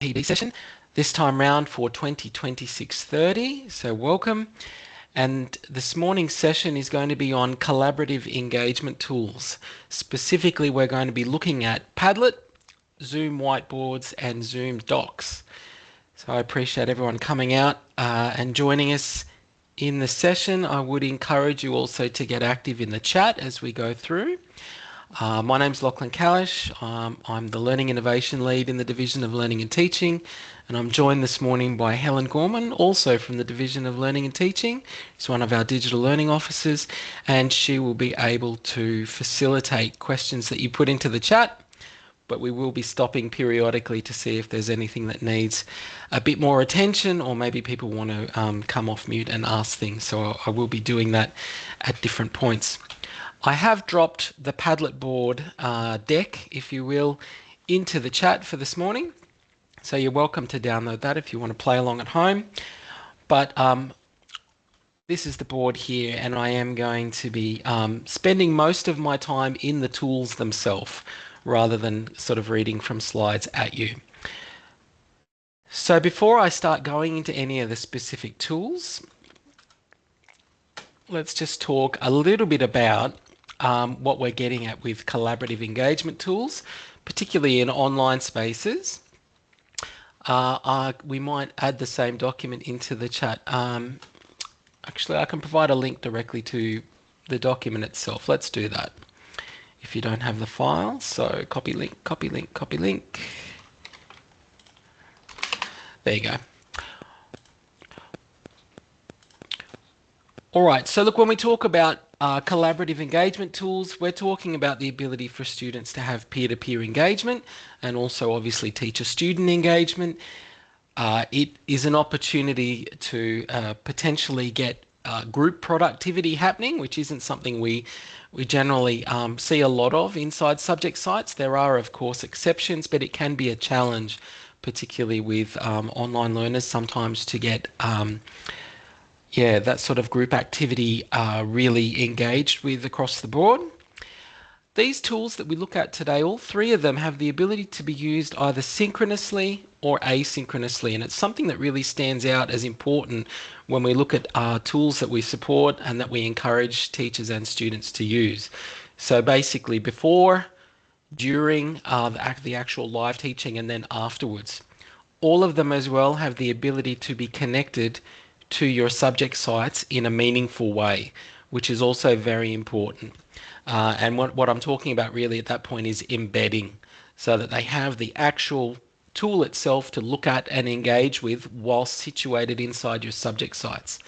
PD session, this time round for 2026-30, so welcome. And this morning's session is going to be on collaborative engagement tools. Specifically, we're going to be looking at Padlet, Zoom Whiteboards and Zoom Docs. So I appreciate everyone coming out and joining us in the session. I would encourage you also to get active in the chat as we go through. My name's Lachlan Kalish. I'm the Learning Innovation Lead in the Division of Learning and Teaching, and I'm joined this morning by Helen Gorman, also from the Division of Learning and Teaching. She's one of our digital learning officers, and she will be able to facilitate questions that you put into the chat, but we will be stopping periodically to see if there's anything that needs a bit more attention, or maybe people want to come off mute and ask things. So I will be doing that at different points. I have dropped the Padlet board deck, if you will, into the chat for this morning. So you're welcome to download that if you want to play along at home. But this is the board here, and I am going to be spending most of my time in the tools themselves rather than sort of reading from slides at you. So before I start going into any of the specific tools, let's just talk a little bit about what we're getting at with collaborative engagement tools, particularly in online spaces. We might add the same document into the chat. Actually, I can provide a link directly to the document itself. Let's do that if you don't have the file. So copy link, copy link, copy link. There you go. All right, so look, when we talk about collaborative engagement tools, we're talking about the ability for students to have peer-to-peer engagement and also obviously teacher-student engagement. It is an opportunity to potentially get group productivity happening, which isn't something we generally see a lot of inside subject sites. There are, of course, exceptions, but it can be a challenge, particularly with online learners sometimes to get that sort of group activity really engaged with across the board. These tools that we look at today, all three of them have the ability to be used either synchronously or asynchronously, and it's something that really stands out as important when we look at tools that we support and that we encourage teachers and students to use. So basically before, during the actual live teaching, and then afterwards. All of them as well have the ability to be connected to your subject sites in a meaningful way, which is also very important. And what I'm talking about really at that point is embedding, so that they have the actual tool itself to look at and engage with while situated inside your subject sites,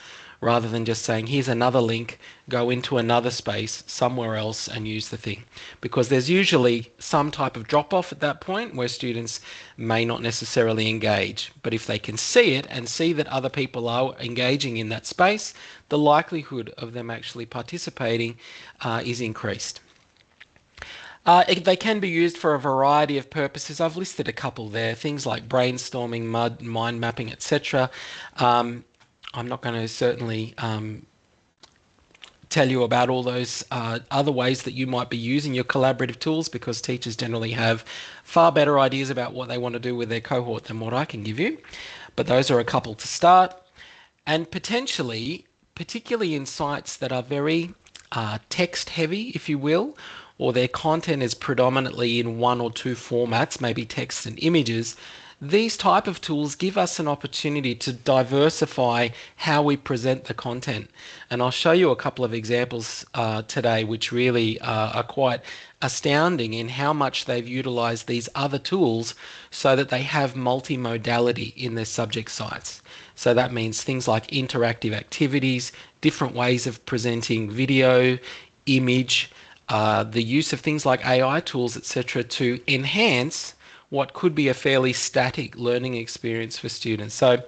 rather than just saying, here's another link, go into another space somewhere else and use the thing. Because there's usually some type of drop-off at that point where students may not necessarily engage. But if they can see it and see that other people are engaging in that space, the likelihood of them actually participating is increased. They can be used for a variety of purposes. I've listed a couple there, things like brainstorming, mind mapping, etc. I'm not going to certainly tell you about all those other ways that you might be using your collaborative tools, because teachers generally have far better ideas about what they want to do with their cohort than what I can give you. But those are a couple to start. And potentially, particularly in sites that are very text heavy, if you will, or their content is predominantly in one or two formats, maybe text and images, these type of tools give us an opportunity to diversify how we present the content. And I'll show you a couple of examples today which really are quite astounding in how much they've utilized these other tools so that they have multimodality in their subject sites. So that means things like interactive activities, different ways of presenting video, image, the use of things like AI tools, etc., to enhance what could be a fairly static learning experience for students. So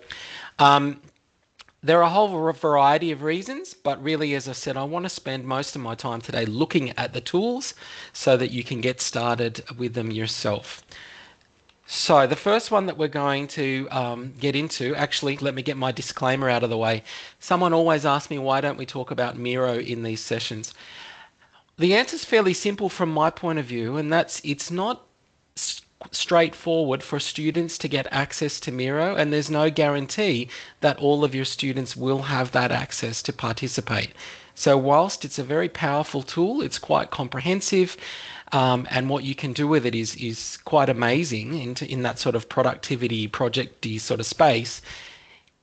there are a whole variety of reasons, but really, as I said, I want to spend most of my time today looking at the tools so that you can get started with them yourself. So the first one that we're going to get into, actually, let me get my disclaimer out of the way. Someone always asks me, why don't we talk about Miro in these sessions? The answer is fairly simple from my point of view, and that's it's not straightforward for students to get access to Miro, and there's no guarantee that all of your students will have that access to participate. So whilst it's a very powerful tool, it's quite comprehensive, and what you can do with it is quite amazing in that sort of productivity, projecty sort of space.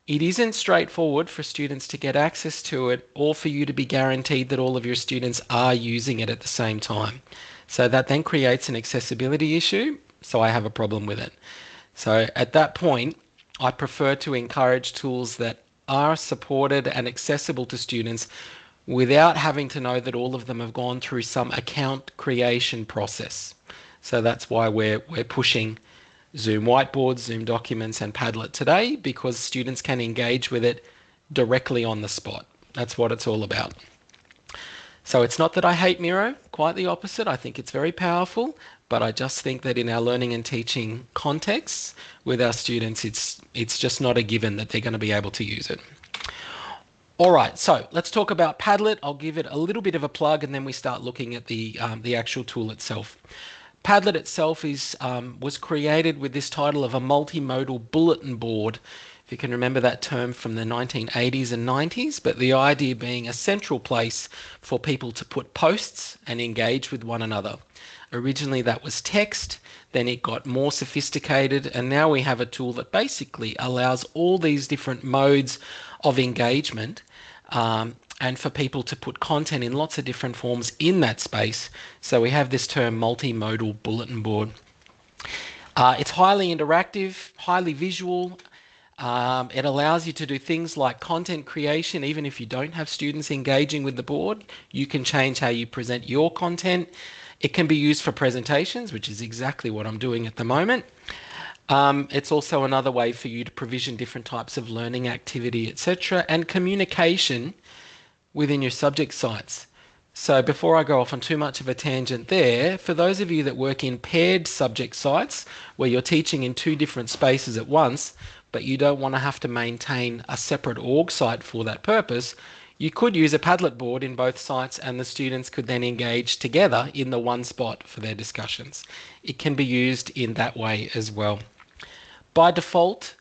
It isn't straightforward for students to get access to it or for you to be guaranteed that all of your students are using it at the same time. So that then creates an accessibility issue. So I have a problem with it. So at that point, I prefer to encourage tools that are supported and accessible to students without having to know that all of them have gone through some account creation process. So that's why we're pushing Zoom Whiteboards, Zoom Documents, and Padlet today, because students can engage with it directly on the spot. That's what it's all about. So it's not that I hate Miro, quite the opposite. I think it's very powerful, but I just think that in our learning and teaching contexts with our students, it's just not a given that they're going to be able to use it. All right, so let's talk about Padlet. I'll give it a little bit of a plug, and then we start looking at the actual tool itself. Padlet itself was created with this title of a multimodal bulletin board. If you can remember that term from the 1980s and 90s, but the idea being a central place for people to put posts and engage with one another. Originally that was text, then it got more sophisticated, and now we have a tool that basically allows all these different modes of engagement, and for people to put content in lots of different forms in that space. So we have this term multimodal bulletin board. It's highly interactive, highly visual. It allows you to do things like content creation. Even if you don't have students engaging with the board, you can change how you present your content. It can be used for presentations, which is exactly what I'm doing at the moment. It's also another way for you to provision different types of learning activity, etc., and communication within your subject sites. So before I go off on too much of a tangent there, for those of you that work in paired subject sites where you're teaching in two different spaces at once, but you don't want to have to maintain a separate org site for that purpose, you could use a Padlet board in both sites, and the students could then engage together in the one spot for their discussions. It can be used in that way as well. By default,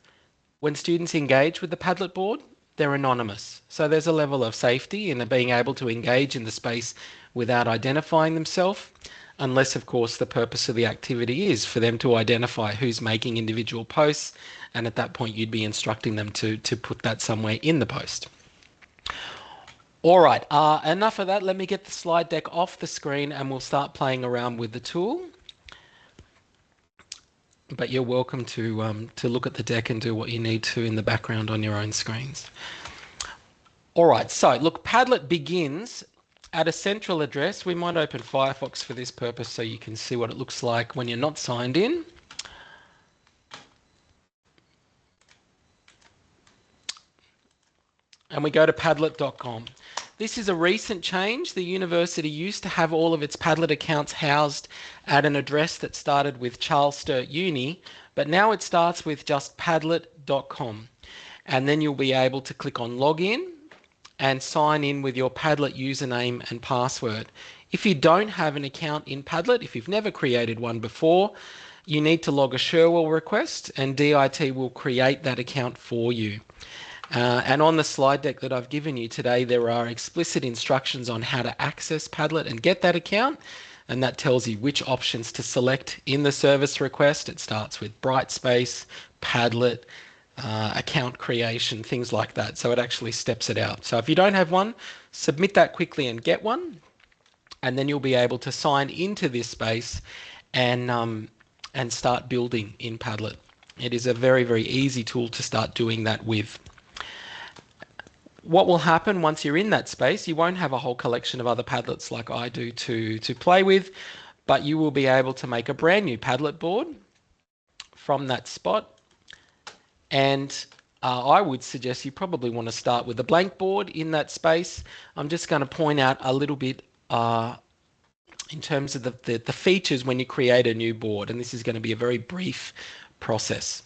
when students engage with the Padlet board, they're anonymous. So there's a level of safety in being able to engage in the space without identifying themselves, unless, of course, the purpose of the activity is for them to identify who's making individual posts, and at that point you'd be instructing them to put that somewhere in the post. All right, enough of that. Let me get the slide deck off the screen and we'll start playing around with the tool. But you're welcome to look at the deck and do what you need to in the background on your own screens. All right, so look, Padlet begins at a central address. We might open Firefox for this purpose so you can see what it looks like when you're not signed in. And we go to padlet.com. This is a recent change. The university used to have all of its Padlet accounts housed at an address that started with Charles Sturt Uni, but now it starts with just padlet.com. And then you'll be able to click on login and sign in with your Padlet username and password. If you don't have an account in Padlet, if you've never created one before, you need to log a Sherwell request and DIT will create that account for you. And on the slide deck that I've given you today, there are explicit instructions on how to access Padlet and get that account. And that tells you which options to select in the service request. It starts with Brightspace, Padlet, account creation, things like that. So it actually steps it out. So if you don't have one, submit that quickly and get one. And then you'll be able to sign into this space and start building in Padlet. It is a very, very easy tool to start doing that with. What will happen once you're in that space, you won't have a whole collection of other Padlets like I do to play with, but you will be able to make a brand new Padlet board from that spot. And I would suggest you probably want to start with a blank board in that space. I'm just going to point out a little bit in terms of the features when you create a new board, and this is going to be a very brief process.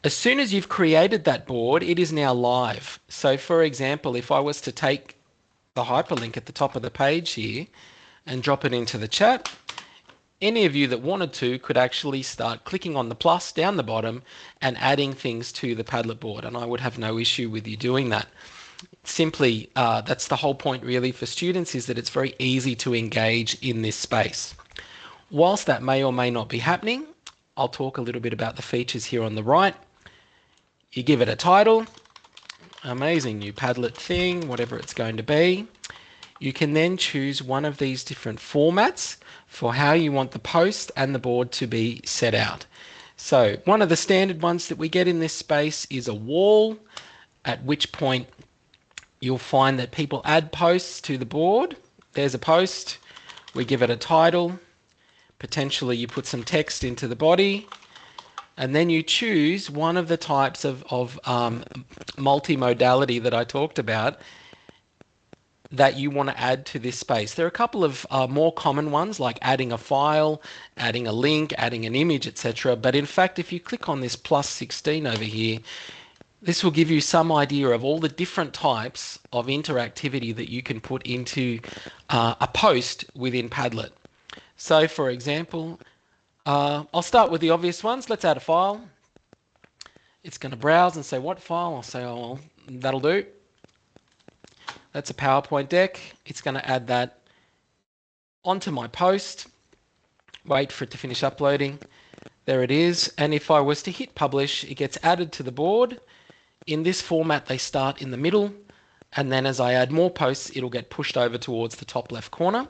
As soon as you've created that board, it is now live. So for example, if I was to take the hyperlink at the top of the page here and drop it into the chat, any of you that wanted to could actually start clicking on the plus down the bottom and adding things to the Padlet board, and I would have no issue with you doing that. Simply, that's the whole point really for students, is that it's very easy to engage in this space. Whilst that may or may not be happening, I'll talk a little bit about the features here on the right. You give it a title, amazing new Padlet thing, whatever it's going to be. You can then choose one of these different formats for how you want the post and the board to be set out. So one of the standard ones that we get in this space is a wall, at which point you'll find that people add posts to the board. There's a post, we give it a title, potentially you put some text into the body, and then you choose one of the types of multimodality that I talked about that you want to add to this space. There are a couple of more common ones, like adding a file, adding a link, adding an image, etc. But in fact, if you click on this plus 16 over here, this will give you some idea of all the different types of interactivity that you can put into a post within Padlet. So for example, I'll start with the obvious ones. Let's add a file. It's going to browse and say, what file? I'll say, oh, well, that'll do. That's a PowerPoint deck. It's going to add that onto my post. Wait for it to finish uploading. There it is. And if I was to hit publish, it gets added to the board. In this format, they start in the middle. And then as I add more posts, it'll get pushed over towards the top left corner.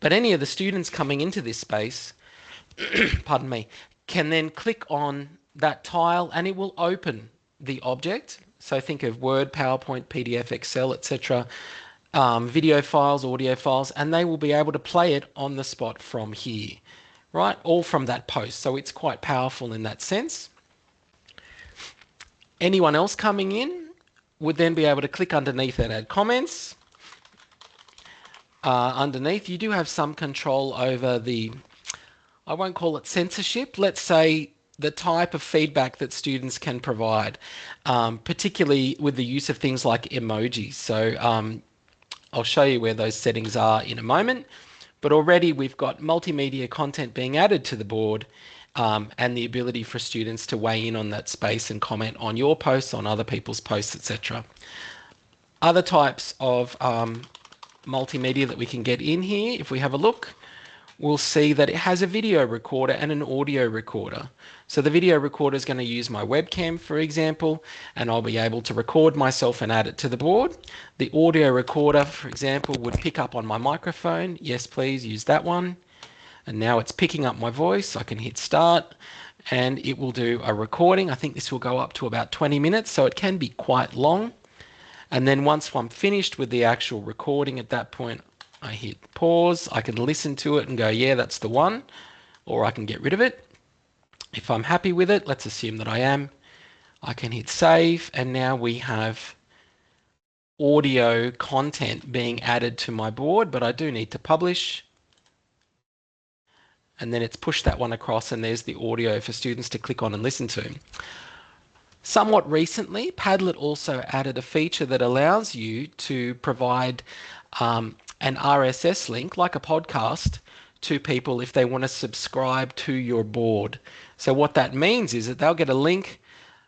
But any of the students coming into this space, pardon me, can then click on that tile and it will open the object. So think of Word, PowerPoint, PDF, Excel, etc., video files, audio files, and they will be able to play it on the spot from here, right? All from that post. So it's quite powerful in that sense. Anyone else coming in would then be able to click underneath and add comments. Underneath, you do have some control over the, I won't call it censorship, let's say the type of feedback that students can provide, particularly with the use of things like emojis. So I'll show you where those settings are in a moment, but already we've got multimedia content being added to the board, and the ability for students to weigh in on that space and comment on your posts, on other people's posts, etc. Other types of multimedia that we can get in here, if we have a look, we'll see that it has a video recorder and an audio recorder. So the video recorder is going to use my webcam, for example, and I'll be able to record myself and add it to the board. The audio recorder, for example, would pick up on my microphone. Yes, please use that one. And now it's picking up my voice. I can hit start and it will do a recording. I think this will go up to about 20 minutes, so it can be quite long. And then once I'm finished with the actual recording, at that point, I hit pause. I can listen to it and go, yeah, that's the one, or I can get rid of it. If I'm happy with it, let's assume that I am, I can hit save, and now we have audio content being added to my board, but I do need to publish. And then it's pushed that one across, and there's the audio for students to click on and listen to. Somewhat recently, Padlet also added a feature that allows you to provide an RSS link, like a podcast, to people if they want to subscribe to your board. So what that means is that they'll get a link,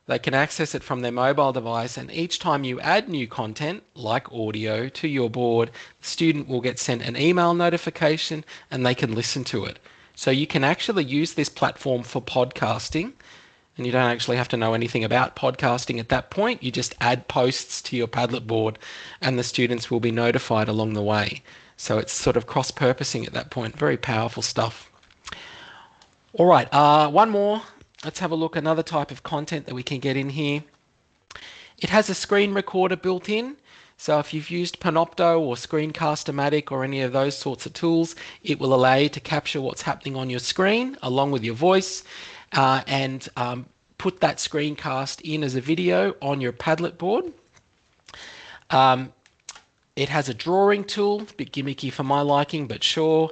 they can access it from their mobile device, and each time you add new content, like audio, to your board, the student will get sent an email notification and they can listen to it. So you can actually use this platform for podcasting, and you don't actually have to know anything about podcasting at that point. You just add posts to your Padlet board and the students will be notified along the way. So it's sort of cross-purposing at that point. Very powerful stuff. All right, one more. Let's have a look. Another type of content that we can get in here. It has a screen recorder built in. So if you've used Panopto or Screencast-O-Matic or any of those sorts of tools, it will allow you to capture what's happening on your screen along with your voice, and put that screencast in as a video on your Padlet board. It has a drawing tool, a bit gimmicky for my liking, but sure.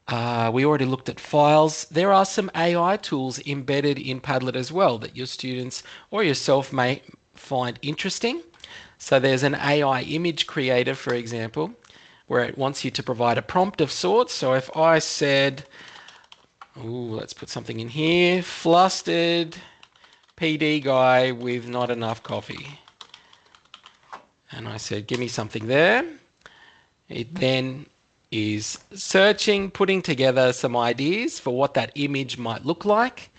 We already looked at files. There are some AI tools embedded in Padlet as well that your students or yourself may find interesting. So there's an AI image creator, for example, where it wants you to provide a prompt of sorts. So if I said, Ooh, let's put something in here. Flustered PD guy with not enough coffee. And I said, give me something there. It then is searching, putting together some ideas for what that image might look like.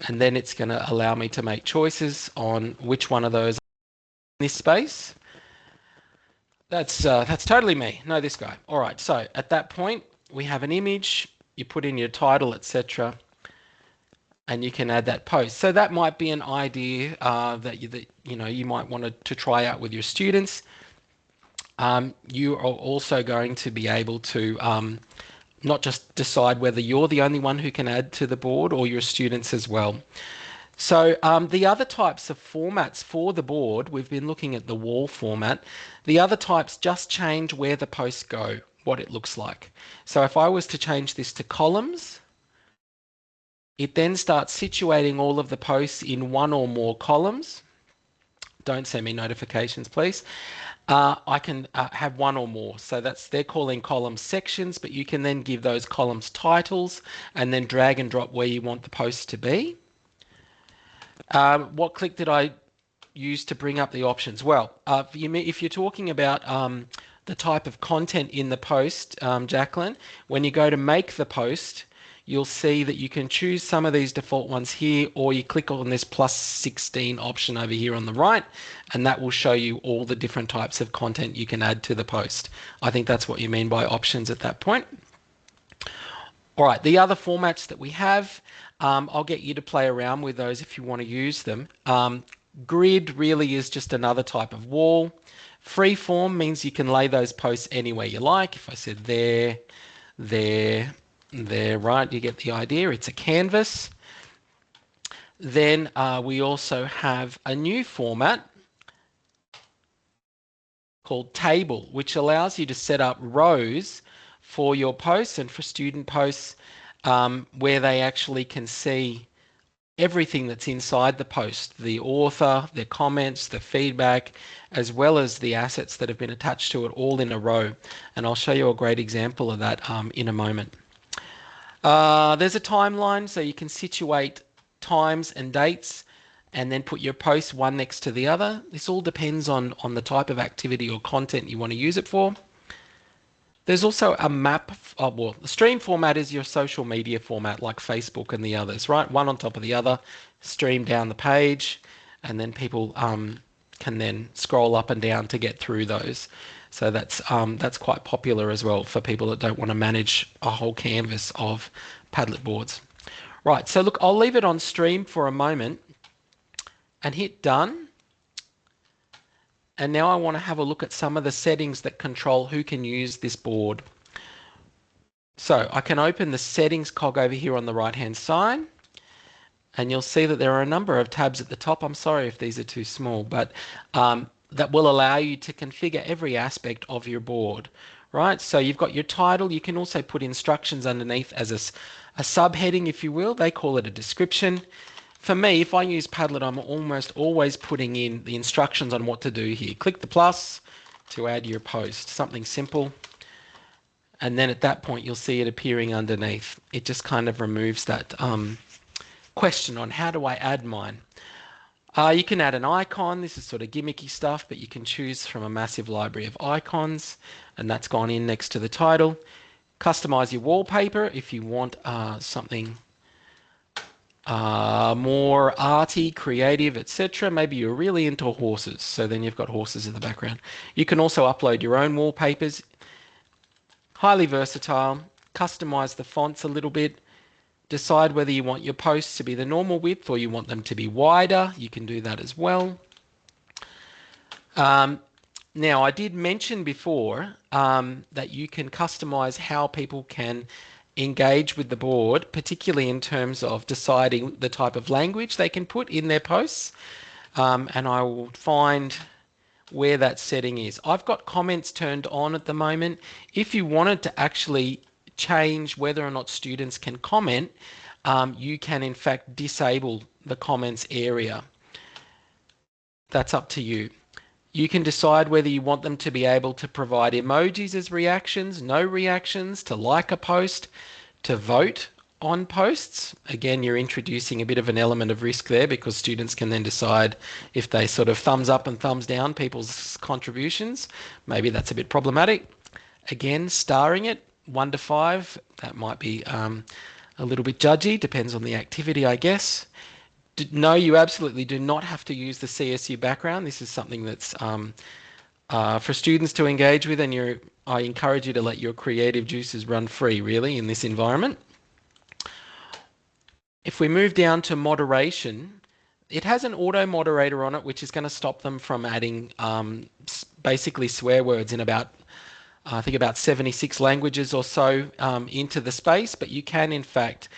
And then it's going to allow me to make choices on which one of those in this space. That's totally me. No, this guy. All right. So at that point, we have an image. You put in your title, etc., and you can add that post. So that might be an idea that you might want to try out with your students. You are also going to be able to not just decide whether you're the only one who can add to the board or your students as well. So the other types of formats for the board, we've been looking at the wall format. The other types just change where the posts go, what it looks like. So if I was to change this to columns, it then starts situating all of the posts in one or more columns. Don't send me notifications, please. I can have one or more. So they're calling columns sections, but you can then give those columns titles and then drag and drop where you want the post to be. What click did I use to bring up the options? Well, if you're talking about the type of content in the post, Jacqueline, when you go to make the post, you'll see that you can choose some of these default ones here, or you click on this +16 option over here on the right, and that will show you all the different types of content you can add to the post. I think that's what you mean by options at that point. All right, the other formats that we have, I'll get you to play around with those if you want to use them. Grid really is just another type of wall. Freeform means you can lay those posts anywhere you like. If I said there, right, you get the idea. It's a canvas. Then we also have a new format called table, which allows you to set up rows for your posts and for student posts where they actually can see everything that's inside the post, the author, their comments, the feedback, as well as the assets that have been attached to it all in a row. And I'll show you a great example of that in a moment. There's a timeline, so you can situate times and dates and then put your posts one next to the other. This all depends on the type of activity or content you want to use it for. There's also a map. Well, the stream format is your social media format like Facebook and the others, right? One on top of the other, stream down the page, and then people can then scroll up and down to get through those. So that's quite popular as well for people that don't want to manage a whole canvas of Padlet boards. Right, so look, I'll leave it on stream for a moment and hit done. And now I want to have a look at some of the settings that control who can use this board. So I can open the settings cog over here on the right hand side, and you'll see that there are a number of tabs at the top. I'm sorry if these are too small, but that will allow you to configure every aspect of your board, right? So you've got your title. You can also put instructions underneath as a subheading, if you will. They call it a description. For me, if I use Padlet, I'm almost always putting in the instructions on what to do here. Click the plus to add your post, something simple. And then at that point, you'll see it appearing underneath. It just kind of removes that question on how do I add mine. You can add an icon. This is sort of gimmicky stuff, but you can choose from a massive library of icons, and that's gone in next to the title. Customize your wallpaper if you want something more arty, creative, etc. Maybe you're really into horses, so then you've got horses in the background. You can also upload your own wallpapers. Highly versatile. Customize the fonts a little bit. Decide whether you want your posts to be the normal width or you want them to be wider. You can do that as well. Now, I did mention before that you can customize how people can engage with the board, particularly in terms of deciding the type of language they can put in their posts. And I will find where that setting is. I've got comments turned on at the moment. If you wanted to actually change whether or not students can comment, you can in fact disable the comments area. That's up to you. You can decide whether you want them to be able to provide emojis as reactions, no reactions, to like a post, to vote on posts. Again, you're introducing a bit of an element of risk there because students can then decide if they sort of thumbs up and thumbs down people's contributions. Maybe that's a bit problematic. Again, starring it 1 to 5, that might be a little bit judgy, depends on the activity, I guess. No, you absolutely do not have to use the CSU background. This is something that's for students to engage with, and I encourage you to let your creative juices run free, really, in this environment. If we move down to moderation, it has an auto moderator on it, which is going to stop them from adding basically swear words in about, I think about 76 languages or so into the space, but you can in fact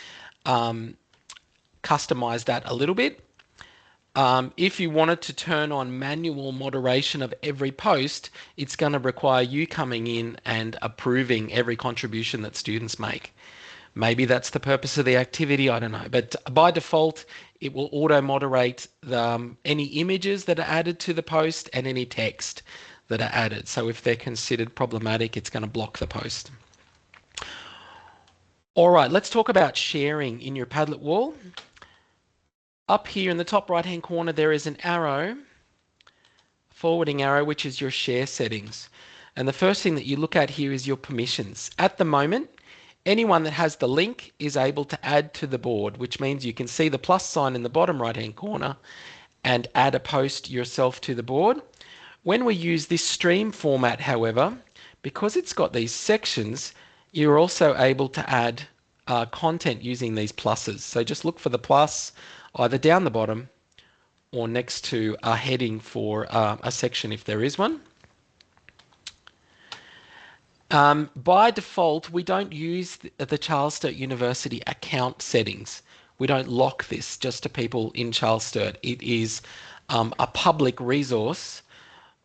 customize that a little bit. If you wanted to turn on manual moderation of every post, it's going to require you coming in and approving every contribution that students make. Maybe that's the purpose of the activity, I don't know. But by default, it will auto-moderate any images that are added to the post and any text that are added. So if they're considered problematic, it's going to block the post. All right, let's talk about sharing in your Padlet wall. Up here in the top right-hand corner, there is an arrow, forwarding arrow, which is your share settings. And the first thing that you look at here is your permissions. At the moment, anyone that has the link is able to add to the board, which means you can see the plus sign in the bottom right-hand corner and add a post yourself to the board. When we use this stream format, however, because it's got these sections, you're also able to add content using these pluses. So just look for the plus either down the bottom or next to a heading for a section if there is one. By default, we don't use the Charles Sturt University account settings. We don't lock this just to people in Charles Sturt. It is a public resource,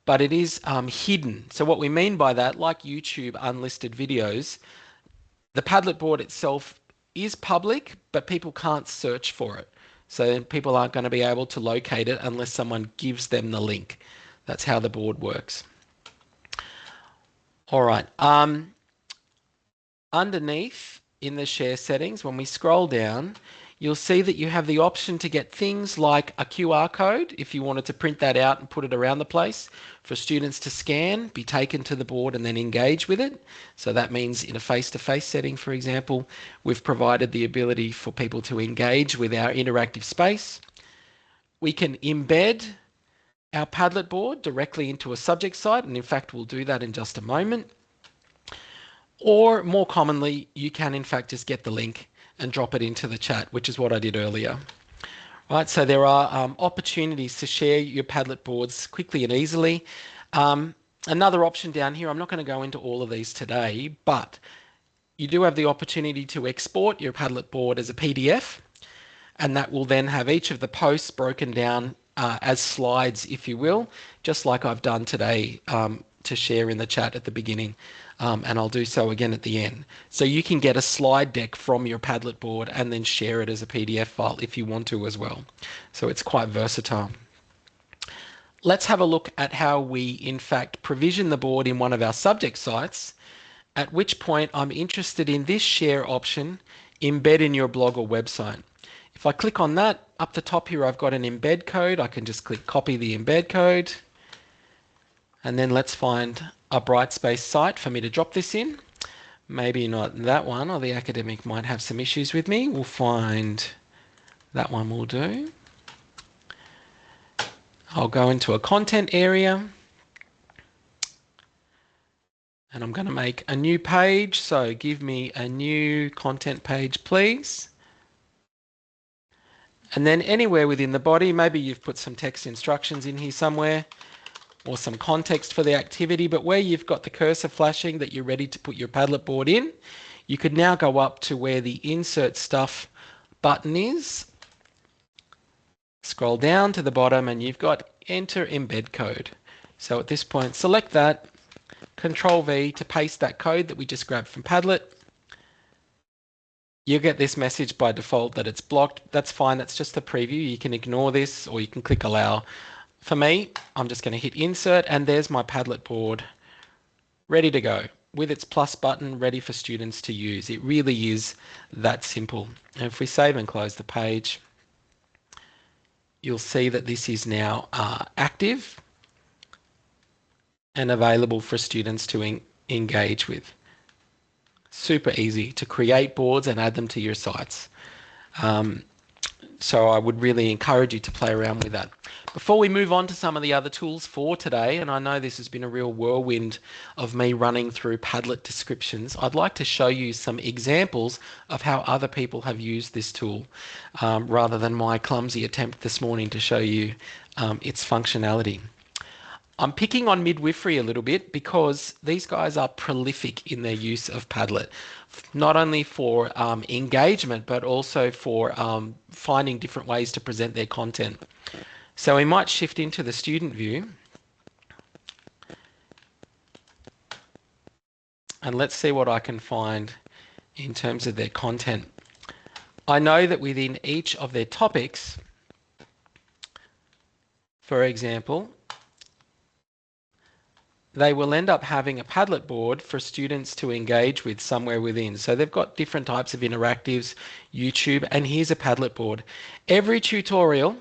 but it is hidden. So what we mean by that, like YouTube unlisted videos, the Padlet board itself is public, but people can't search for it. So people aren't going to be able to locate it unless someone gives them the link. That's how the board works. All right. Underneath in the share settings, when we scroll down, you'll see that you have the option to get things like a QR code if you wanted to print that out and put it around the place for students to scan, be taken to the board and then engage with it. So that means in a face-to-face setting, for example, we've provided the ability for people to engage with our interactive space. We can embed our Padlet board directly into a subject site, and in fact we'll do that in just a moment. Or more commonly, you can in fact just get the link and drop it into the chat, which is what I did earlier. Right, so there are opportunities to share your Padlet boards quickly and easily. Another option down here, I'm not going to go into all of these today, but you do have the opportunity to export your Padlet board as a PDF, and that will then have each of the posts broken down as slides, if you will, just like I've done today to share in the chat at the beginning, and I'll do so again at the end. So you can get a slide deck from your Padlet board and then share it as a PDF file if you want to as well. So it's quite versatile. Let's have a look at how we in fact provision the board in one of our subject sites, at which point I'm interested in this share option, embed in your blog or website. If I click on that, up the top here I've got an embed code. I can just click copy the embed code. And then let's find a Brightspace site for me to drop this in. Maybe not that one, or the academic might have some issues with me. We'll find that one will do. I'll go into a content area. And I'm going to make a new page. So give me a new content page, please. And then anywhere within the body, maybe you've put some text instructions in here somewhere or some context for the activity, but where you've got the cursor flashing that you're ready to put your Padlet board in, you could now go up to where the insert stuff button is, scroll down to the bottom and you've got enter embed code. So at this point, select that, Control V to paste that code that we just grabbed from Padlet. You get this message by default that it's blocked. That's fine, that's just a preview. You can ignore this or you can click allow. For me, I'm just going to hit insert and there's my Padlet board ready to go. with its plus button ready for students to use. It really is that simple. And if we save and close the page, you'll see that this is now active and available for students to engage with. Super easy to create boards and add them to your sites. So I would really encourage you to play around with that. Before we move on to some of the other tools for today, and I know this has been a real whirlwind of me running through Padlet descriptions, I'd like to show you some examples of how other people have used this tool, rather than my clumsy attempt this morning to show you its functionality. I'm picking on midwifery a little bit because these guys are prolific in their use of Padlet, not only for engagement, but also for finding different ways to present their content. So we might shift into the student view. And let's see what I can find in terms of their content. I know that within each of their topics, for example, they will end up having a Padlet board for students to engage with somewhere within. So they've got different types of interactives, YouTube, and here's a Padlet board. Every tutorial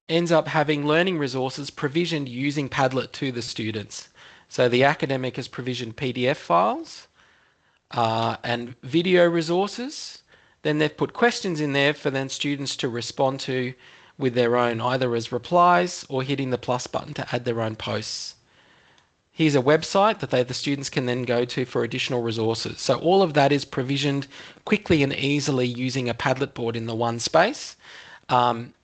ends up having learning resources provisioned using Padlet to the students. So the academic has provisioned PDF files and video resources. Then they've put questions in there for then students to respond to with their own, either as replies or hitting the plus button to add their own posts. Here's a website that the students can then go to for additional resources. So all of that is provisioned quickly and easily using a Padlet board in the one space. And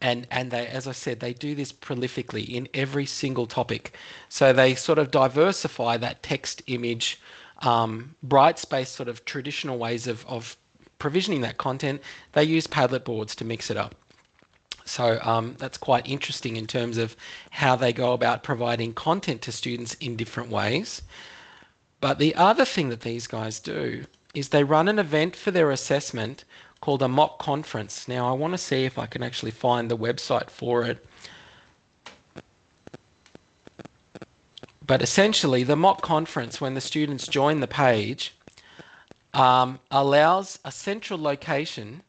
they, as I said, they do this prolifically in every single topic. So they sort of diversify that text, image, bright space sort of traditional ways of provisioning that content. They use Padlet boards to mix it up. So that's quite interesting in terms of how they go about providing content to students in different ways. But the other thing that these guys do is they run an event for their assessment called a mock conference. Now I want to see if I can actually find the website for it. But essentially the mock conference, when the students join the page, allows a central location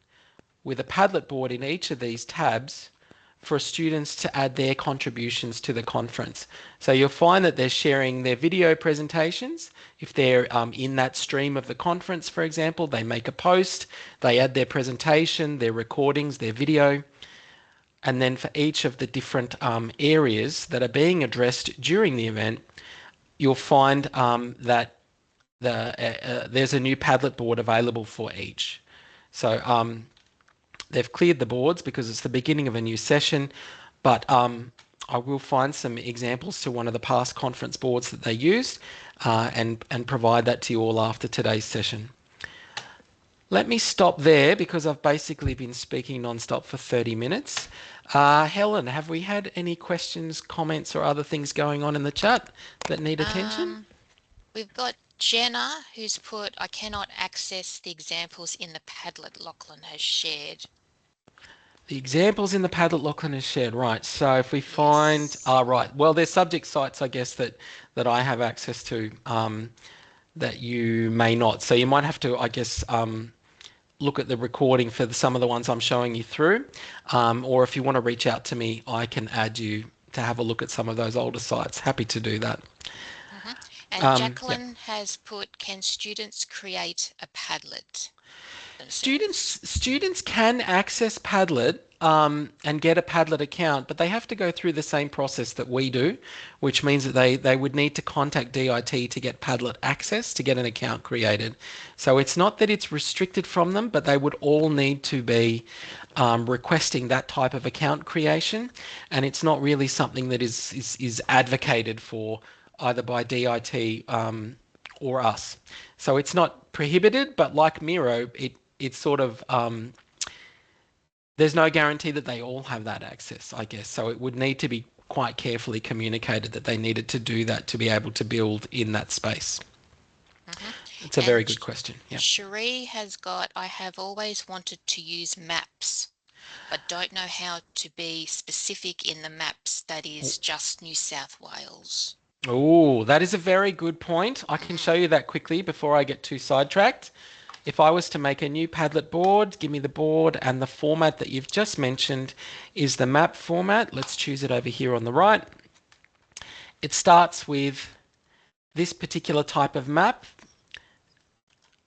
with a Padlet board in each of these tabs for students to add their contributions to the conference. So you'll find that they're sharing their video presentations. If they're in that stream of the conference, for example, they make a post, they add their presentation, their recordings, their video. And then for each of the different areas that are being addressed during the event, you'll find that there's a new Padlet board available for each. So they've cleared the boards because it's the beginning of a new session, but I will find some examples to one of the past conference boards that they used and provide that to you all after today's session. Let me stop there because I've basically been speaking non-stop for 30 minutes. Helen, have we had any questions, comments, or other things going on in the chat that need attention? We've got Jenna who's put, I cannot access the examples in the Padlet Lachlan has shared. The examples in the Padlet Lachlan is shared, right? So if we find, right, well, there's subject sites, I guess, that I have access to that you may not. So you might have to, I guess, look at the recording for some of the ones I'm showing you through, or if you want to reach out to me, I can add you to have a look at some of those older sites. Happy to do that. And Jacqueline has put, can students create a Padlet? Students can access Padlet and get a Padlet account, but they have to go through the same process that we do, which means that they would need to contact DIT to get Padlet access to get an account created. So it's not that it's restricted from them, but they would all need to be requesting that type of account creation, and it's not really something that is advocated for either by DIT or us. So it's not prohibited, but like Miro, it's sort of there's no guarantee that they all have that access, I guess. So it would need to be quite carefully communicated that they needed to do that to be able to build in that space. It's a very good question. Yeah. Cherie has got, I have always wanted to use maps, but don't know how to be specific in the maps. That is just New South Wales. Oh, that is a very good point. I can Mm-hmm. show you that quickly before I get too sidetracked. If I was to make a new Padlet board, give me the board, and the format that you've just mentioned is the map format. Let's choose it over here on the right. It starts with this particular type of map.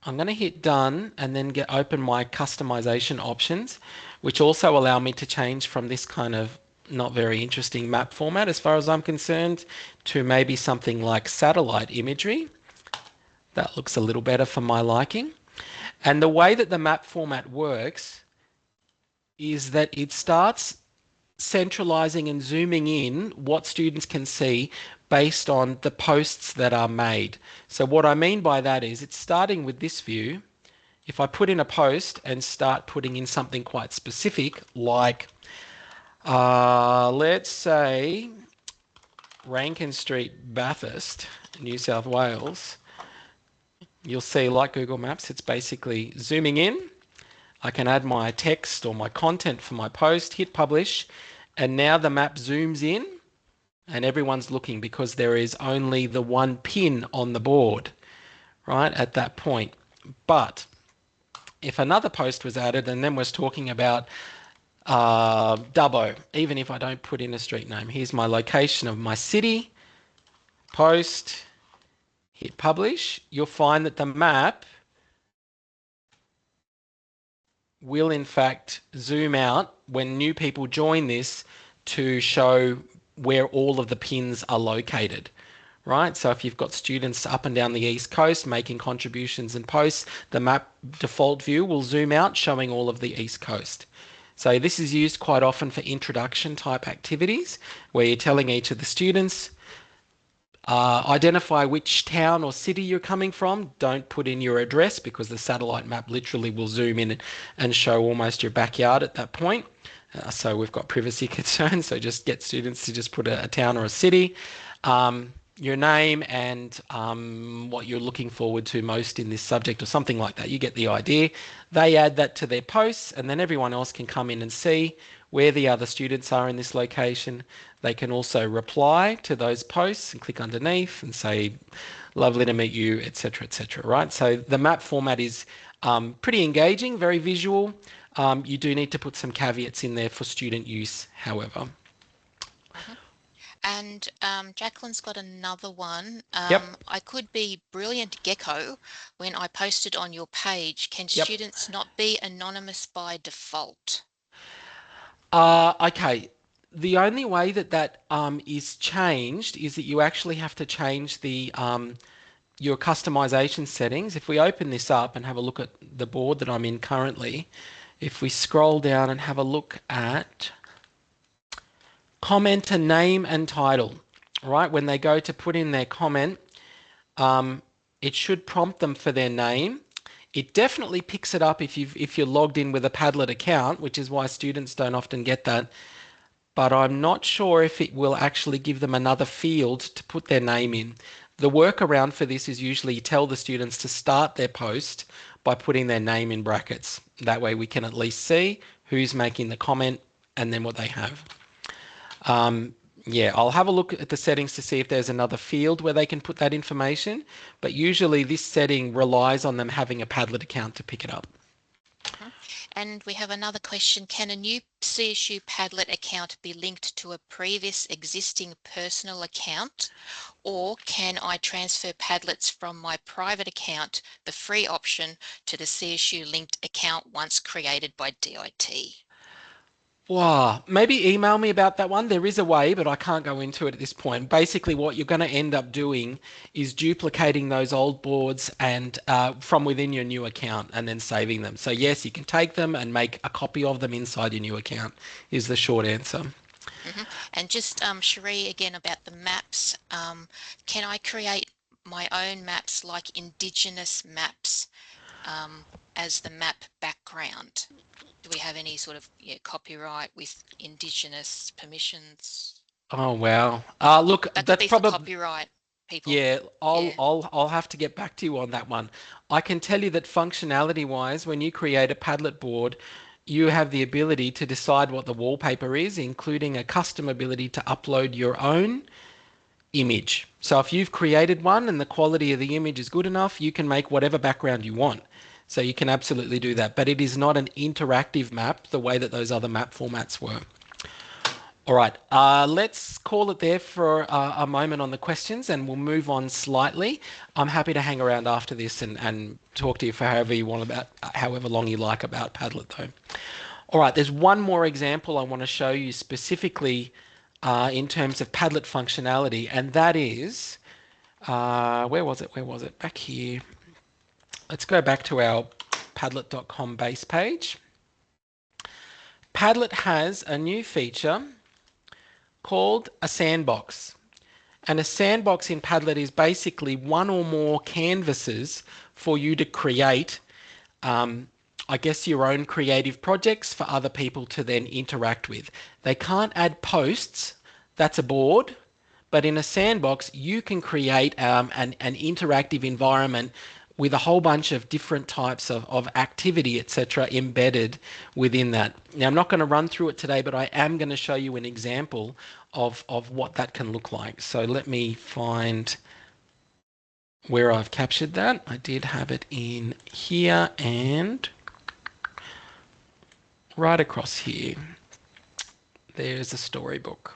I'm going to hit done and then get open my customization options, which also allow me to change from this kind of not very interesting map format as far as I'm concerned to maybe something like satellite imagery. That looks a little better for my liking. And the way that the map format works is that it starts centralizing and zooming in what students can see based on the posts that are made. So what I mean by that is it's starting with this view. If I put in a post and start putting in something quite specific, like let's say Rankin Street, Bathurst, New South Wales, you'll see like Google Maps, it's basically zooming in. I can add my text or my content for my post, hit publish, and now the map zooms in and everyone's looking because there is only the one pin on the board, right, at that point. But if another post was added and then was talking about Dubbo, even if I don't put in a street name, here's my location of my city, post, hit publish, you'll find that the map will in fact zoom out when new people join this to show where all of the pins are located. Right, so if you've got students up and down the East Coast making contributions and posts, the map default view will zoom out showing all of the East Coast. So this is used quite often for introduction type activities where you're telling each of the students, identify which town or city you're coming from. Don't put in your address because the satellite map literally will zoom in and show almost your backyard at that point. So we've got privacy concerns. So just get students to just put a town or a city, your name, and what you're looking forward to most in this subject or something like that. You get the idea. They add that to their posts, and then everyone else can come in and see where the other students are in this location. They can also reply to those posts and click underneath and say, lovely to meet you, etc., etc., right? So the map format is pretty engaging, very visual. You do need to put some caveats in there for student use, however. Mm-hmm. And Jacqueline's got another one. Yep, I could be brilliant gecko when I posted on your page. Can yep. students not be anonymous by default? Okay. The only way that is changed is that you actually have to change the your customization settings. If we open this up and have a look at the board that I'm in currently, if we scroll down and have a look at commenter name and title, right? When they go to put in their comment, um, it should prompt them for their name. It definitely picks it up if you're logged in with a Padlet account, which is why students don't often get that. But I'm not sure if it will actually give them another field to put their name in. The workaround for this is usually you tell the students to start their post by putting their name in brackets. That way we can at least see who's making the comment and then what they have. Um, yeah, I'll have a look at the settings to see if there's another field where they can put that information, but usually this setting relies on them having a Padlet account to pick it up. Mhm. And we have another question. Can a new CSU Padlet account be linked to a previous existing personal account? Or can I transfer Padlets from my private account, the free option, to the CSU linked account once created by DIT? Wow, maybe email me about that one. There is a way, but I can't go into it at this point. Basically, what you're going to end up doing is duplicating those old boards and from within your new account and then saving them. So yes, you can take them and make a copy of them inside your new account is the short answer. Hmm. And just Cherie, again about the maps. Can I create my own maps like Indigenous maps as the map background? Do we have any sort of copyright with Indigenous permissions? Oh wow. Look, That could that's be for probably copyright people. yeah. I'll Yeah. I'll I'll have to get back to you on that one. I can tell you that functionality wise, when you create a Padlet board, you have the ability to decide what the wallpaper is, including a custom ability to upload your own image. So if you've created one and the quality of the image is good enough, you can make whatever background you want. So you can absolutely do that, but it is not an interactive map the way that those other map formats were. All right, let's call it there for a moment on the questions and we'll move on slightly. I'm happy to hang around after this and talk to you for however you want about, however long you like about Padlet though. All right, there's one more example I want to show you specifically in terms of Padlet functionality, and that is, where was it? Where was it? Back here. Let's go back to our Padlet.com base page. Padlet has a new feature called a sandbox. And a sandbox in Padlet is basically one or more canvases for you to create, I guess, your own creative projects for other people to then interact with. They can't add posts, that's a board, but in a sandbox, you can create an interactive environment with a whole bunch of different types of activity, etc., embedded within that. Now, I'm not going to run through it today, but I am going to show you an example of what that can look like. So let me find where I've captured that. I did have it in here and right across here. There's a storybook.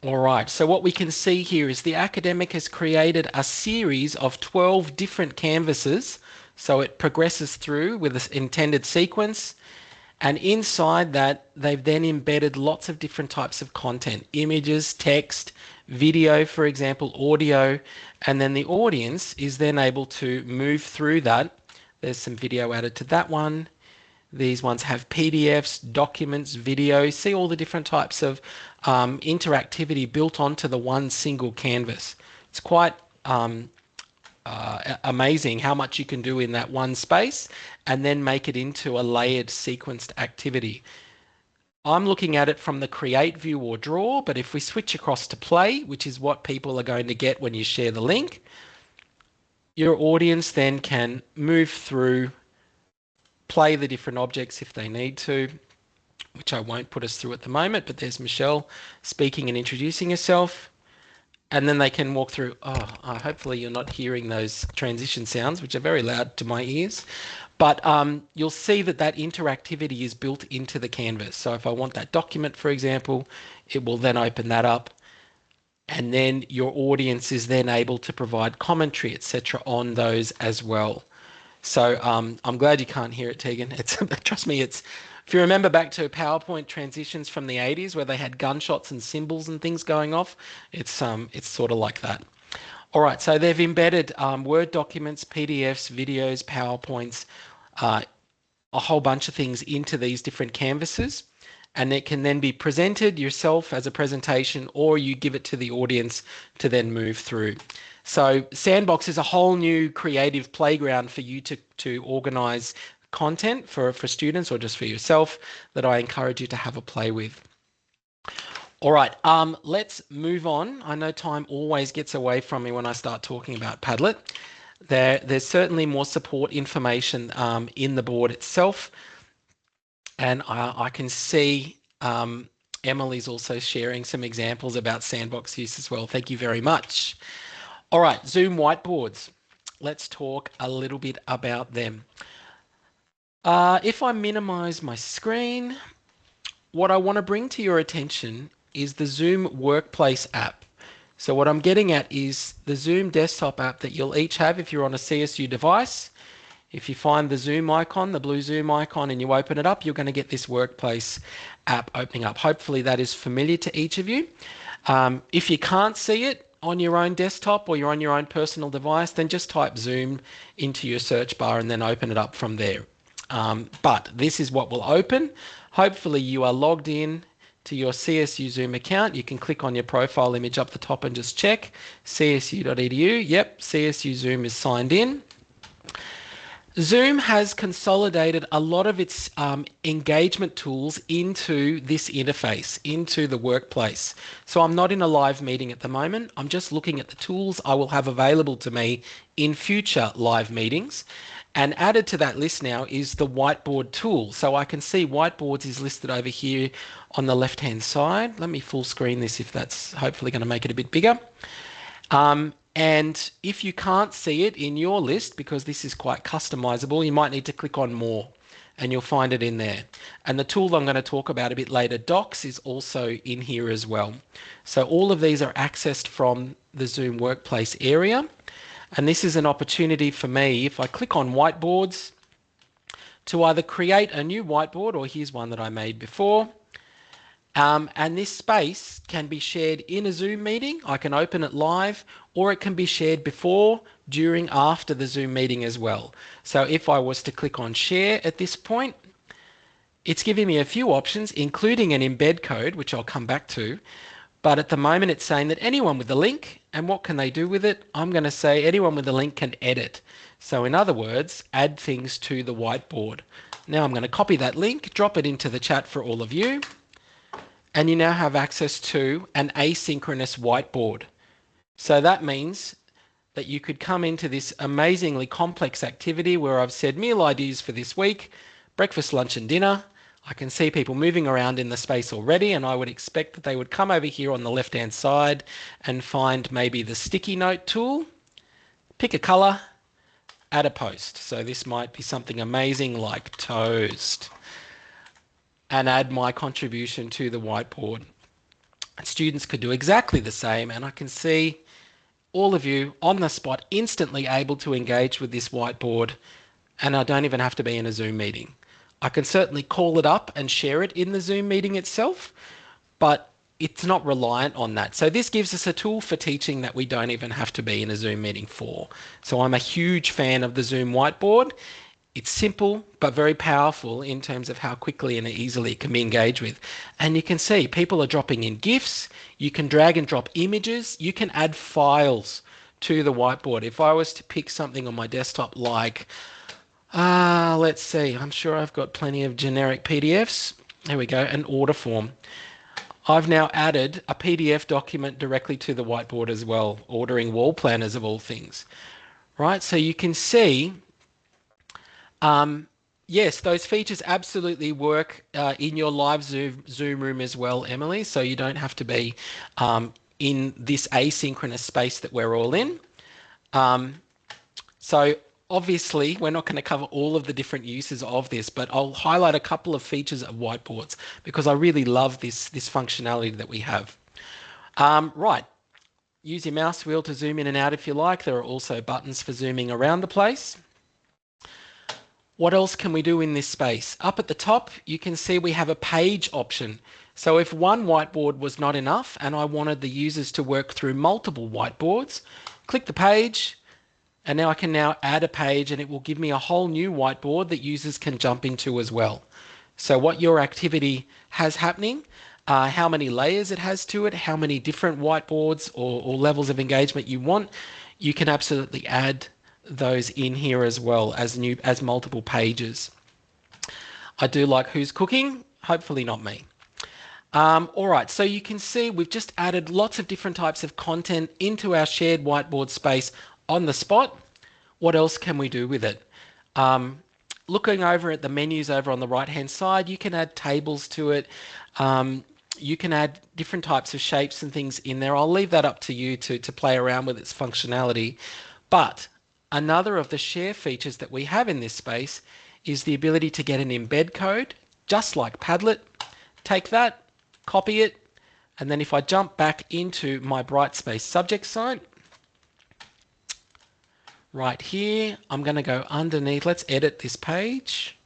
All right, so what we can see here is the academic has created a series of 12 different canvases. So it progresses through with this intended sequence. And inside that, they've then embedded lots of different types of content, images, text, video, for example, audio. And then the audience is then able to move through that. There's some video added to that one. These ones have PDFs, documents, videos. See all the different types of interactivity built onto the one single canvas. It's quite amazing how much you can do in that one space and then make it into a layered sequenced activity. I'm looking at it from the create view or draw, but if we switch across to play, which is what people are going to get when you share the link, your audience then can move through, play the different objects if they need to, which I won't put us through at the moment, but there's Michelle speaking and introducing herself. And then they can walk through. Hopefully you're not hearing those transition sounds, which are very loud to my ears. But you'll see that that interactivity is built into the canvas. So if I want that document, for example, it will then open that up. And then your audience is then able to provide commentary, etc., on those as well. So I'm glad you can't hear it, Tegan. Trust me, it's, if you remember back to PowerPoint transitions from the 80s where they had gunshots and symbols and things going off, it's sort of like that. All right, so they've embedded Word documents, PDFs, videos, PowerPoints, a whole bunch of things into these different canvases, and it can then be presented yourself as a presentation, or you give it to the audience to then move through. So Sandbox is a whole new creative playground for you to organize content for students or just for yourself that I encourage you to have a play with. All right, let's move on. I know time always gets away from me when I start talking about Padlet. There's certainly more support information in the board itself. And I can see Emily's also sharing some examples about Sandbox use as well. Thank you very much. All right, Zoom whiteboards. Let's talk a little bit about them. If I minimize my screen, what I want to bring to your attention is the Zoom Workplace app. So what I'm getting at is the Zoom desktop app that you'll each have if you're on a CSU device. If you find the Zoom icon, the blue Zoom icon, and you open it up, you're going to get this Workplace app opening up. Hopefully that is familiar to each of you. If you can't see it on your own desktop or you're on your own personal device, then just type Zoom into your search bar and then open it up from there. But this is what will open. Hopefully you are logged in to your CSU Zoom account. You can click on your profile image up the top and just check csu.edu. Yep, CSU Zoom is signed in. Zoom has consolidated a lot of its engagement tools into this interface, into the workplace. So I'm not in a live meeting at the moment. I'm just looking at the tools I will have available to me in future live meetings. And added to that list now is the whiteboard tool. So I can see whiteboards is listed over here on the left hand side. Let me full screen this if that's hopefully going to make it a bit bigger. And if you can't see it in your list, because this is quite customizable, you might need to click on more and you'll find it in there. And the tool I'm going to talk about a bit later, Docs, is also in here as well. So all of these are accessed from the Zoom Workplace area. And this is an opportunity for me, if I click on Whiteboards, to either create a new whiteboard, or here's one that I made before. And this space can be shared in a Zoom meeting. I can open it live, or it can be shared before, during, after the Zoom meeting as well. So if I was to click on share at this point, it's giving me a few options, including an embed code, which I'll come back to. But at the moment, it's saying that anyone with the link, and what can they do with it? I'm going to say anyone with the link can edit. So in other words, add things to the whiteboard. Now I'm going to copy that link, drop it into the chat for all of you. And you now have access to an asynchronous whiteboard. So that means that you could come into this amazingly complex activity where I've said meal ideas for this week, breakfast, lunch and dinner. I can see people moving around in the space already, and I would expect that they would come over here on the left hand side and find maybe the sticky note tool, pick a color, add a post. So this might be something amazing like toast, and add my contribution to the whiteboard. Students could do exactly the same, and I can see all of you on the spot instantly able to engage with this whiteboard, and I don't even have to be in a Zoom meeting. I can certainly call it up and share it in the Zoom meeting itself, but it's not reliant on that. So this gives us a tool for teaching that we don't even have to be in a Zoom meeting for. So I'm a huge fan of the Zoom whiteboard. It's simple but very powerful in terms of how quickly and easily it can be engaged with. And you can see people are dropping in GIFs. You can drag and drop images. You can add files to the whiteboard. If I was to pick something on my desktop like, let's see, I'm sure I've got plenty of generic PDFs. There we go, an order form. I've now added a PDF document directly to the whiteboard as well, ordering wall planners of all things. Right, so you can see yes, those features absolutely work in your live Zoom room as well, Emily, so you don't have to be in this asynchronous space that we're all in. So obviously, we're not going to cover all of the different uses of this, but I'll highlight a couple of features of whiteboards because I really love this functionality that we have. Right, use your mouse wheel to zoom in and out if you like. There are also buttons for zooming around the place. What else can we do in this space? Up at the top, you can see we have a page option. So if one whiteboard was not enough and I wanted the users to work through multiple whiteboards, click the page, and now I can now add a page and it will give me a whole new whiteboard that users can jump into as well. So what your activity has happening, how many layers it has to it, how many different whiteboards or levels of engagement you want, you can absolutely add those in here as well as multiple pages. I do like who's cooking, hopefully not me. All right, so you can see we've just added lots of different types of content into our shared whiteboard space on the spot. What else can we do with it? Looking over at the menus over on the right hand side, you can add tables to it. You can add different types of shapes and things in there. I'll leave that up to you to play around with its functionality. But another of the share features that we have in this space is the ability to get an embed code, just like Padlet. Take that, copy it, and then if I jump back into my Brightspace subject site, right here, I'm going to go underneath. Let's edit this page.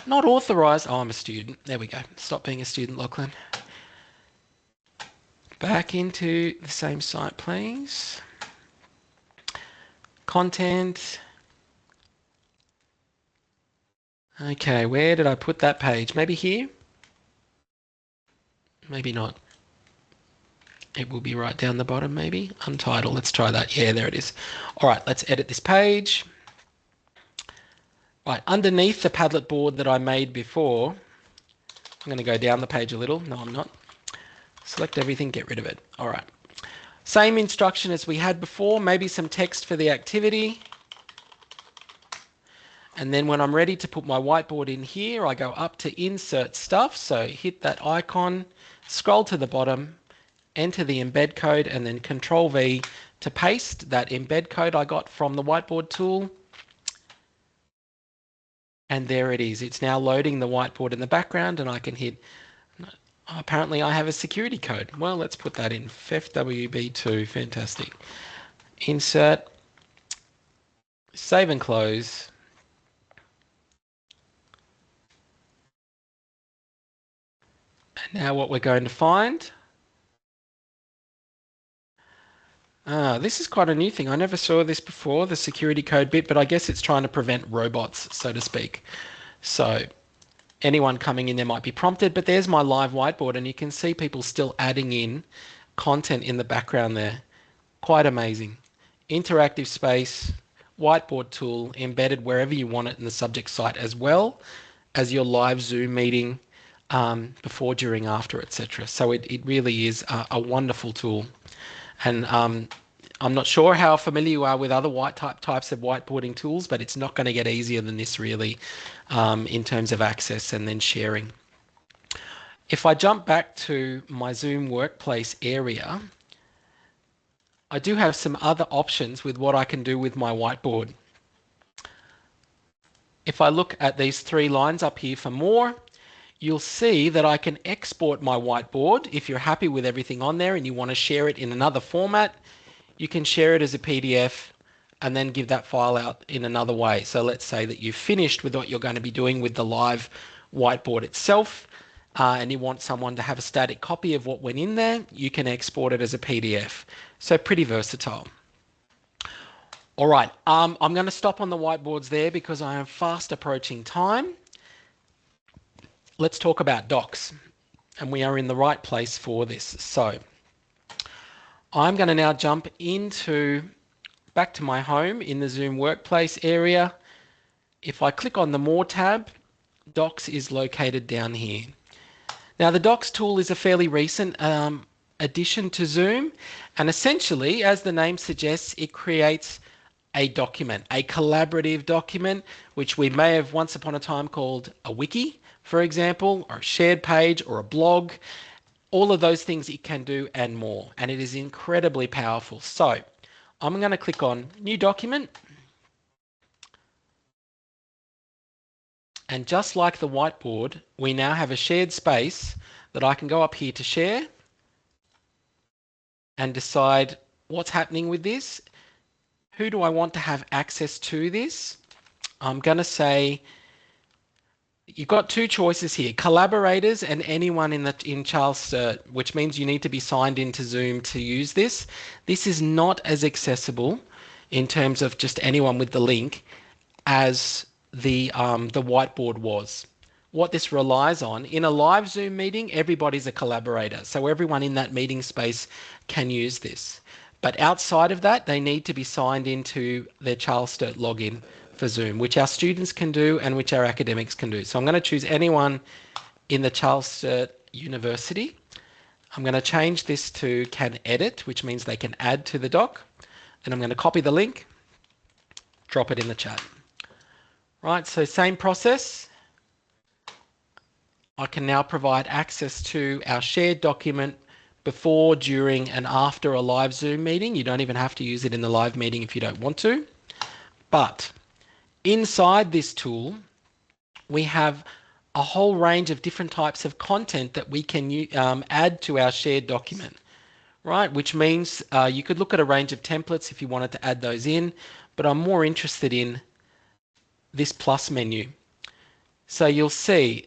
Not authorized. Oh, I'm a student. There we go. Stop being a student, Lachlan. Back into the same site, please. Content. Okay, where did I put that page? Maybe here? Maybe not. It will be right down the bottom, maybe. Untitled. Let's try that. Yeah, there it is. All right, let's edit this page. Right, underneath the Padlet board that I made before, I'm going to go down the page a little. No, I'm not. Select everything, get rid of it. All right. Same instruction as we had before, maybe some text for the activity. And then when I'm ready to put my whiteboard in here, I go up to insert stuff. So hit that icon, scroll to the bottom, enter the embed code, and then Control V to paste that embed code I got from the whiteboard tool. And there it is. It's now loading the whiteboard in the background, and I can hit, apparently I have a security code. Well, let's put that in, FFWB2, fantastic. Insert, save and close. And now what we're going to find, this is quite a new thing. I never saw this before, the security code bit, but I guess it's trying to prevent robots, so to speak. So anyone coming in there might be prompted, but there's my live whiteboard, and you can see people still adding in content in the background there. Quite amazing. Interactive space, whiteboard tool embedded wherever you want it in the subject site, as well as your live Zoom meeting before, during, after, etc. So it really is a wonderful tool. And I'm not sure how familiar you are with other types of whiteboarding tools, but it's not going to get easier than this really in terms of access and then sharing. If I jump back to my Zoom workplace area, I do have some other options with what I can do with my whiteboard. If I look at these three lines up here for more, you'll see that I can export my whiteboard. If you're happy with everything on there and you want to share it in another format, you can share it as a PDF and then give that file out in another way. So let's say that you've finished with what you're going to be doing with the live whiteboard itself, and you want someone to have a static copy of what went in there, you can export it as a PDF. So pretty versatile. All right, I'm going to stop on the whiteboards there because I am fast approaching time. Let's talk about docs, and we are in the right place for this. So I'm going to now jump back to my home in the Zoom workplace area. If I click on the More tab, Docs is located down here. Now the Docs tool is a fairly recent addition to Zoom, and essentially, as the name suggests, it creates a document, a collaborative document, which we may have once upon a time called a wiki, for example, or a shared page or a blog. All of those things it can do and more, and it is incredibly powerful. So I'm going to click on New Document, and just like the whiteboard, we now have a shared space that I can go up here to share and decide what's happening with this. Who do I want to have access to this? I'm going to say you've got two choices here, collaborators and anyone in Charles Sturt, which means you need to be signed into Zoom to use this. This is not as accessible in terms of just anyone with the link as the whiteboard was. What this relies on, in a live Zoom meeting, everybody's a collaborator. So everyone in that meeting space can use this. But outside of that, they need to be signed into their Charles Sturt login for Zoom, which our students can do and which our academics can do. So I'm going to choose anyone in the Charles Sturt University. I'm going to change this to can edit, which means they can add to the doc. And I'm going to copy the link, drop it in the chat. Right, so same process. I can now provide access to our shared document before, during, and after a live Zoom meeting. You don't even have to use it in the live meeting if you don't want to. But inside this tool, we have a whole range of different types of content that we can add to our shared document, right? Which means you could look at a range of templates if you wanted to add those in, but I'm more interested in this plus menu. So you'll see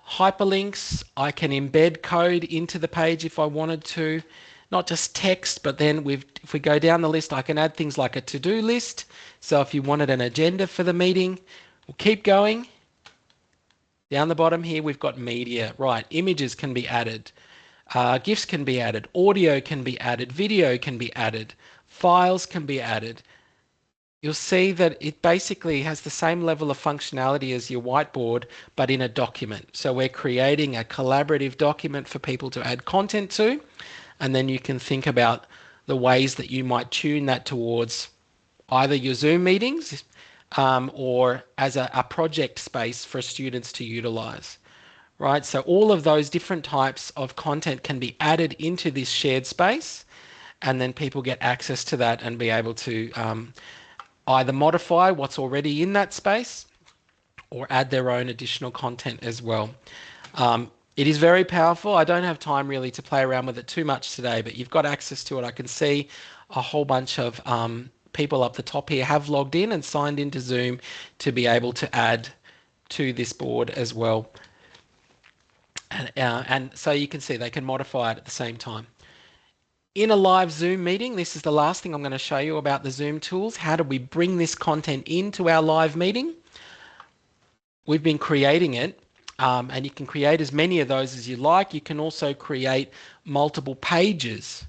hyperlinks. I can embed code into the page if I wanted to, not just text, but then if we go down the list, I can add things like a to-do list. So if you wanted an agenda for the meeting, we'll keep going. Down the bottom here, we've got media, right? Images can be added, GIFs can be added, audio can be added, video can be added, files can be added. You'll see that it basically has the same level of functionality as your whiteboard, but in a document. So we're creating a collaborative document for people to add content to, and then you can think about the ways that you might tune that towards either your Zoom meetings, or as a project space for students to utilize, right? So all of those different types of content can be added into this shared space, and then people get access to that and be able to either modify what's already in that space or add their own additional content as well. It is very powerful. I don't have time really to play around with it too much today, but you've got access to it. I can see a whole bunch of people up the top here have logged in and signed into Zoom to be able to add to this board as well. And so you can see they can modify it at the same time. In a live Zoom meeting, this is the last thing I'm going to show you about the Zoom tools. How do we bring this content into our live meeting? We've been creating it, and you can create as many of those as you like. You can also create multiple pages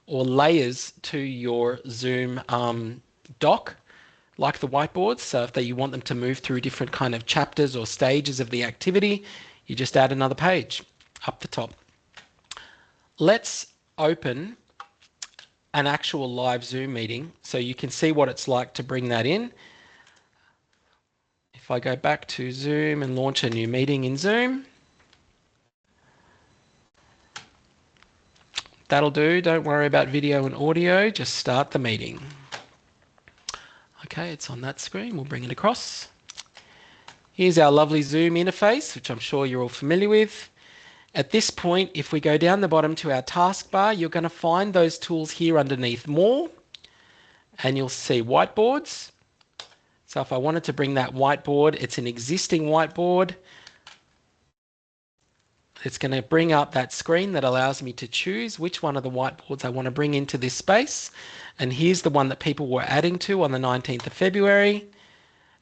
or layers to your Zoom doc, like the whiteboards. So if you want them to move through different kind of chapters or stages of the activity, you just add another page up the top. Let's open an actual live Zoom meeting so you can see what it's like to bring that in. If I go back to Zoom and launch a new meeting in Zoom, that'll do. Don't worry about video and audio, just start the meeting. Okay, it's on that screen. We'll bring it across. Here's our lovely Zoom interface, which I'm sure you're all familiar with. At this point, if we go down the bottom to our taskbar, you're going to find those tools here underneath More, and you'll see Whiteboards. So if I wanted to bring that whiteboard, it's an existing whiteboard. It's going to bring up that screen that allows me to choose which one of the whiteboards I want to bring into this space. And here's the one that people were adding to on the 19th of February.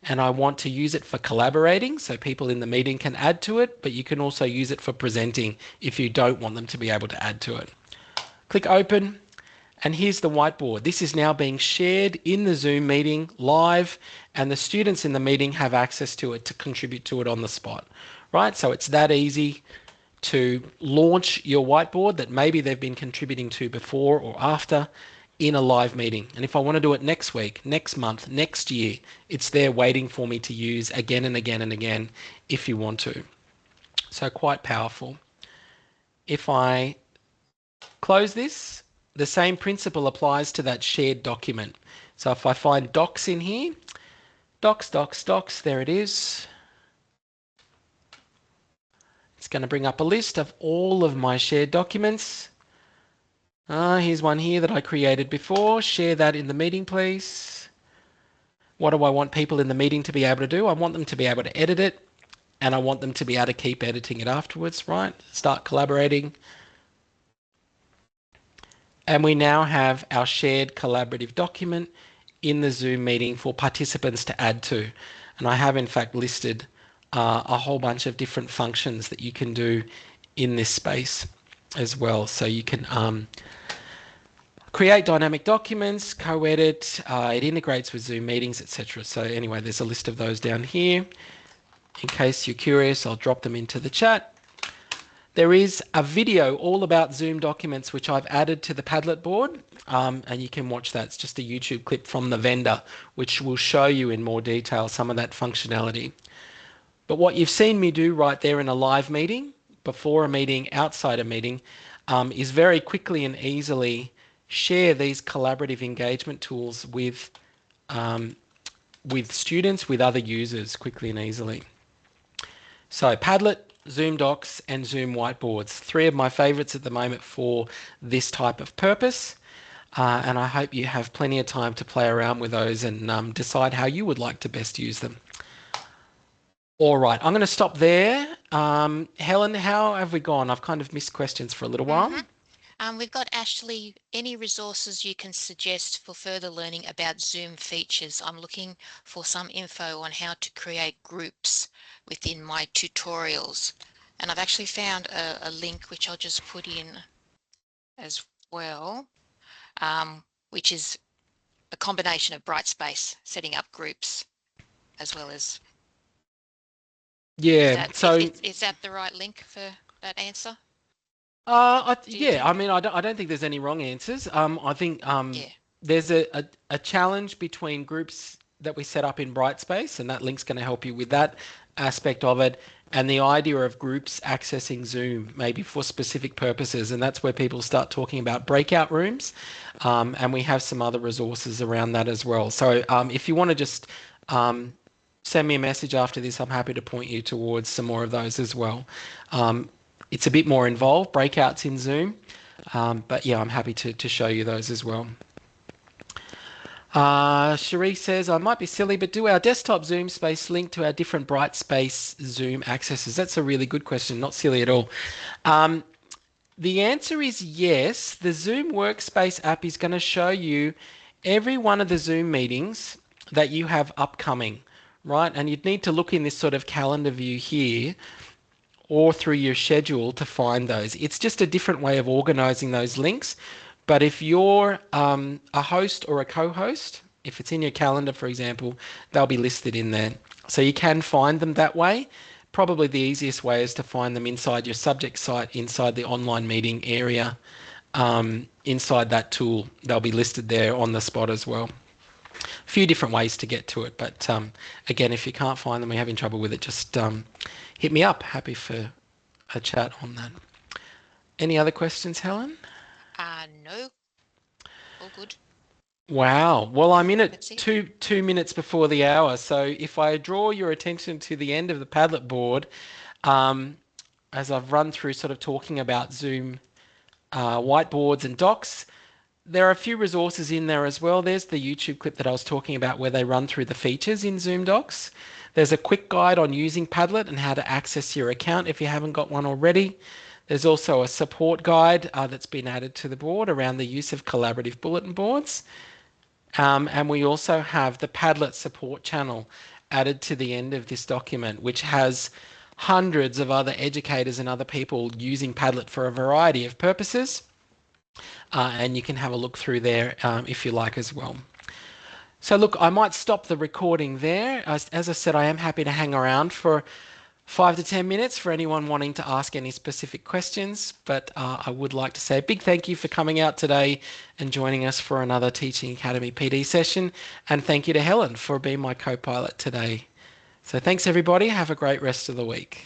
And I want to use it for collaborating, so people in the meeting can add to it, but you can also use it for presenting if you don't want them to be able to add to it. Click Open, and here's the whiteboard. This is now being shared in the Zoom meeting live, and the students in the meeting have access to it to contribute to it on the spot, right? So it's that easy to launch your whiteboard that maybe they've been contributing to before or after in a live meeting. And if I want to do it next week, next month, next year, it's there waiting for me to use again and again and again if you want to. So quite powerful. If I close this, the same principle applies to that shared document. So if I find docs in here, docs, there it is. It's going to bring up a list of all of my shared documents. Here's one here that I created before. Share that in the meeting, please. What do I want people in the meeting to be able to do? I want them to be able to edit it, and I want them to be able to keep editing it afterwards, right? Start collaborating. And we now have our shared collaborative document in the Zoom meeting for participants to add to. And I have in fact listed a whole bunch of different functions that you can do in this space as well. So you can create dynamic documents, co-edit, it integrates with Zoom meetings, etc. So anyway, there's a list of those down here. In case you're curious, I'll drop them into the chat. There is a video all about Zoom documents which I've added to the Padlet board, and you can watch that. It's just a YouTube clip from the vendor which will show you in more detail some of that functionality. But what you've seen me do right there in a live meeting, before a meeting, outside a meeting, is very quickly and easily share these collaborative engagement tools with students, with other users quickly and easily. So Padlet, Zoom Docs and Zoom Whiteboards, three of my favourites at the moment for this type of purpose. And I hope you have plenty of time to play around with those and decide how you would like to best use them. All right, I'm going to stop there. Helen, how have we gone? I've kind of missed questions for a little while. We've got Ashley, any resources you can suggest for further learning about Zoom features? I'm looking for some info on how to create groups within my tutorials. And I've actually found a link which I'll just put in as well, which is a combination of Brightspace, setting up groups, as well as... Yeah, is that the right link for that answer? Yeah, I mean, I don't think there's any wrong answers. I think there's a challenge between groups that we set up in Brightspace, and that link's going to help you with that aspect of it. And the idea of groups accessing Zoom, maybe for specific purposes, and that's where people start talking about breakout rooms. And we have some other resources around that as well. So if you want to just send me a message after this, I'm happy to point you towards some more of those as well. It's a bit more involved, breakouts in Zoom, but yeah, I'm happy to show you those as well. Cherie says, I might be silly, but do our desktop Zoom space link to our different Brightspace Zoom accesses? That's a really good question, not silly at all. The answer is yes. The Zoom Workspace app is going to show you every one of the Zoom meetings that you have upcoming, right? And you'd need to look in this sort of calendar view here or through your schedule to find those. It's just a different way of organizing those links. But if you're a host or a co-host, if it's in your calendar, for example, they'll be listed in there. So you can find them that way. Probably the easiest way is to find them inside your subject site, inside the online meeting area, inside that tool. They'll be listed there on the spot as well. A few different ways to get to it. But again, if you can't find them or you're having trouble with it, just hit me up. Happy for a chat on that. Any other questions, Helen? No. All good. Wow. Well, I'm in it That's it. two minutes before the hour. So if I draw your attention to the end of the Padlet board, as I've run through sort of talking about Zoom whiteboards and docs, there are a few resources in there as well. There's the YouTube clip that I was talking about where they run through the features in Zoom Docs. There's a quick guide on using Padlet and how to access your account if you haven't got one already. There's also a support guide that's been added to the board around the use of collaborative bulletin boards. And we also have the Padlet support channel added to the end of this document, which has hundreds of other educators and other people using Padlet for a variety of purposes. And you can have a look through there if you like as well. So look, I might stop the recording there. As I said, I am happy to hang around for 5 to 10 minutes for anyone wanting to ask any specific questions. But I would like to say a big thank you for coming out today and joining us for another Teaching Academy PD session. And thank you to Helen for being my co-pilot today. So thanks everybody. Have a great rest of the week.